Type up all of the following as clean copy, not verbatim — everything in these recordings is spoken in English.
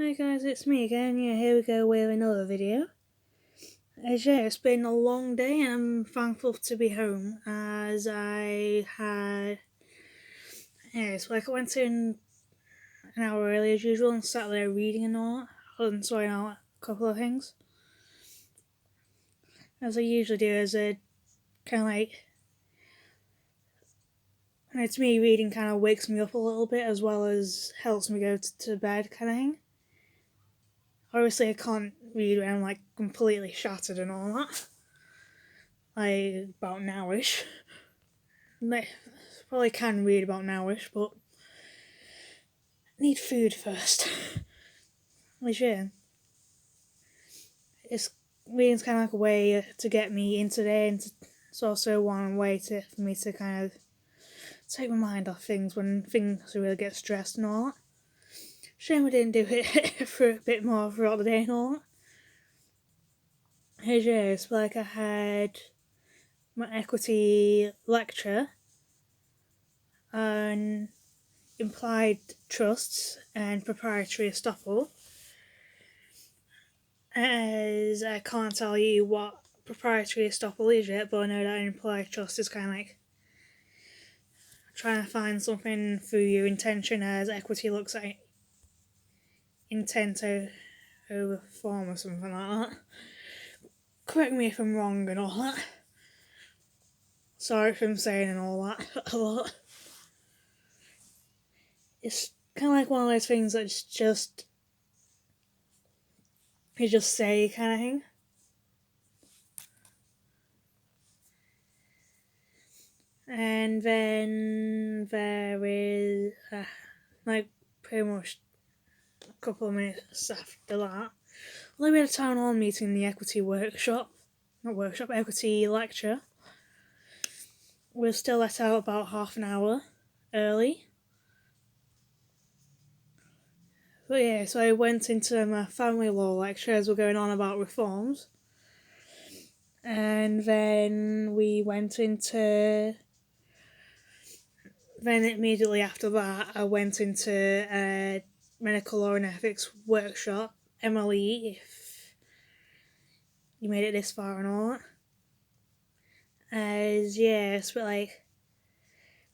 Hi guys, it's me again. Yeah, here we go with another video. It's been a long day and I'm thankful to be home as I had... I went in an hour early as usual and sat there reading and all that, and sorting out a couple of things. As I usually do, as a kind of like... It's me reading kind of wakes me up a little bit as well as helps me go to bed kind of thing. Obviously I can't read when I'm like completely shattered and all that. Like about nowish. Probably can read about nowish, but need food first. Which yeah, it's reading's kind of like a way to get me in today, and it's also one way for me to kind of take my mind off things when things really get stressed and all that. Shame we didn't do it for a bit more throughout the day and all that. Here's yours, like I had my equity lecture on implied trusts and proprietary estoppel. As I can't tell you what proprietary estoppel is yet, but I know that implied trust is kind of like trying to find something through your intention, as equity looks at intent over form or something like that. Correct me if I'm wrong and all that. Sorry if I'm saying and all that a lot. It's kind of like one of those things that's just you just say kind of thing. And then there is like pretty much a couple of minutes after that, we had a town hall meeting in the equity equity lecture. We were still let out about half an hour early. But yeah, so I went into my family law lecture as we're going on about reforms. And then we went into... Then immediately after that, I went into a medical law and ethics workshop, MLE, if you made it this far and all that. As yes, but like,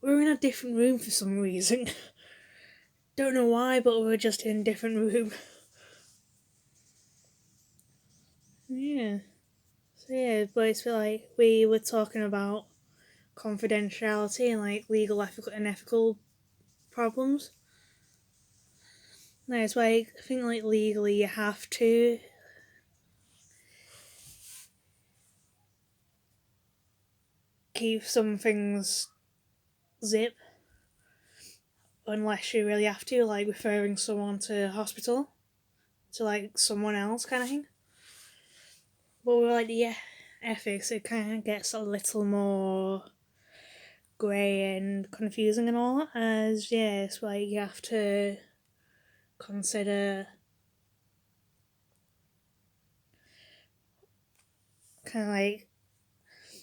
we were in a different room for some reason. Don't know why, but we were just in a different room. Yeah. So yeah, but it's like we were talking about confidentiality and like legal and ethical problems. No, it's like I think like legally you have to keep some things zip unless you really have to, like referring someone to hospital to like someone else kind of thing. But with like the ethics, it kind of gets a little more grey and confusing and all, as yes, like you have to consider kind of like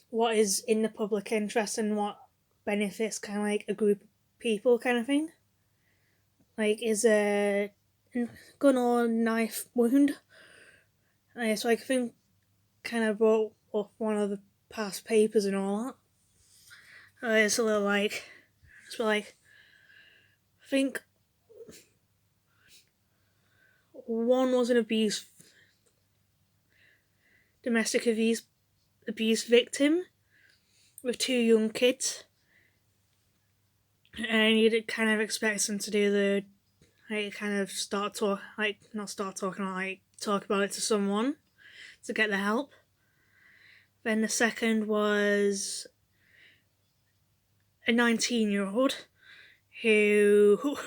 what is in the public interest and what benefits kind of like a group of people kind of thing. Like, is a gun or knife wound? So I think kind of brought up one of the past papers and all that. It's a little like, I think one was an domestic abuse victim with two young kids, and you'd kind of expect them to do the kind of talk about it to someone to get the help. Then the second was a 19-year-old who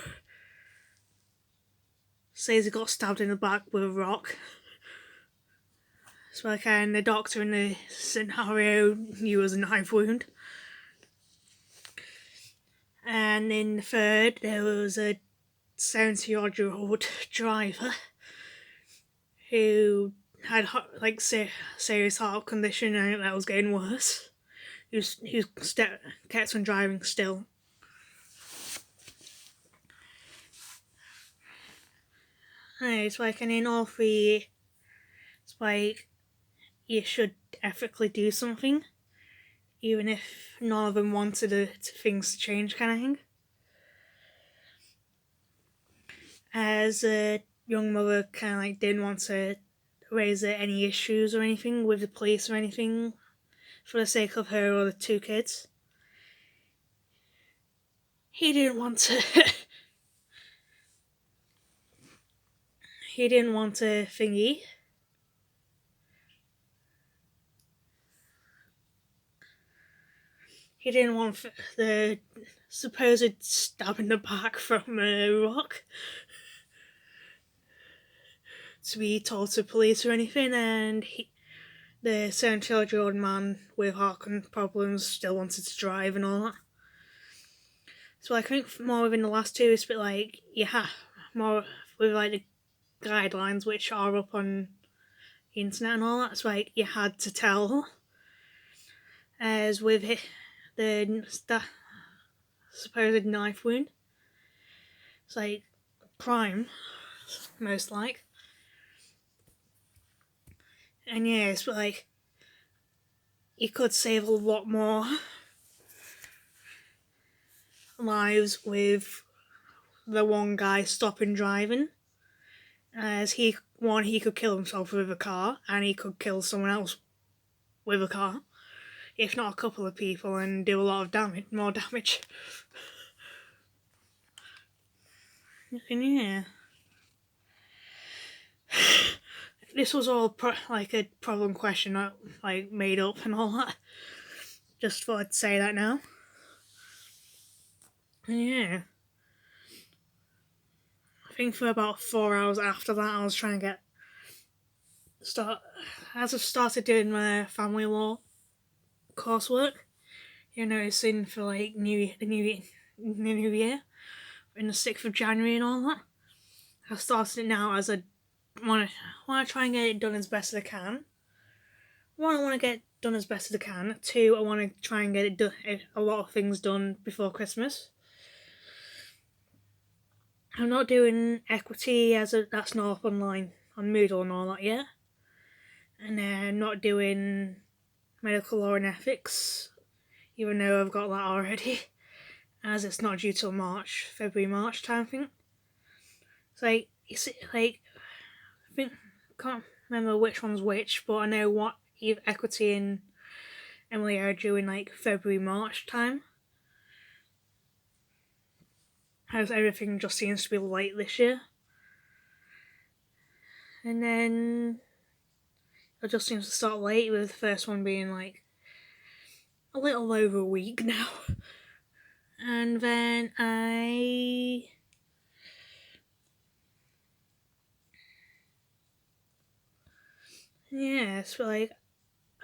says he got stabbed in the back with a rock. So and the doctor in the scenario knew it was a knife wound. And in the third, there was a 70-odd-year-old driver who had like serious heart condition and that was getting worse. He kept on driving still. It's like, and in all three, it's like you should ethically do something, even if none of them wanted things to change, kind of thing. As a young mother, kind of like didn't want to raise any issues or anything with the police or anything for the sake of her or the two kids. He didn't want to. He didn't want to thingy. He didn't want the supposed stab in the back from a rock to be told to police or anything, and the 70-year-old man with heart problems still wanted to drive and all that. So I think more within the last two, it's a bit like, more with like the guidelines which are up on the internet and all that. It's like you had to tell. As with the supposed knife wound, it's like crime, most like. And yeah, it's like you could save a lot more lives with the one guy stopping driving, as he could kill himself with a car, and he could kill someone else with a car, if not a couple of people, and do a lot of more damage. And yeah, this was all like a problem question, not like made up and all that. Just thought I'd say that now. And yeah, I think for about 4 hours after that, I was trying to as I've started doing my family law coursework, you're noticing for like the new year, in the 6th of January and all that. I've started it now as I want to try and get it done as best as I can. One, I want to get it done as best as I can. Two, I want to try and get a lot of things done before Christmas. I'm not doing equity that's not up online on Moodle and all that yet. And I'm not doing medical law and ethics, even though I've got that already, as it's not due till February, March time thing. It's like, I can't remember which one's which, but I know what equity and Emily are due in like February, March time. As everything just seems to be late this year. And then it just seems to start late, with the first one being like a little over a week now. And then it's like,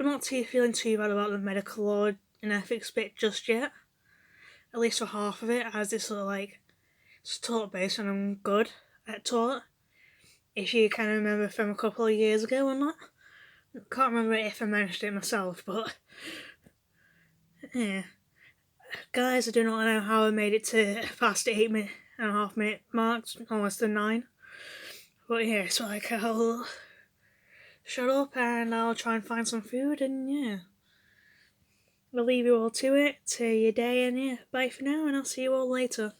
I'm not feeling too bad about the medical law and ethics bit just yet. At least for half of it, as it's sort of like, it's taught based and I'm good at taught. If you kind of remember from a couple of years ago or not. Can't remember if I mentioned it myself, but yeah. Guys, I do not know how I made it to past the 8.5 minute mark, almost the 9. But yeah, so like, I'll shut up and I'll try and find some food, and yeah. I'll leave you all to your day, and yeah, bye for now, and I'll see you all later.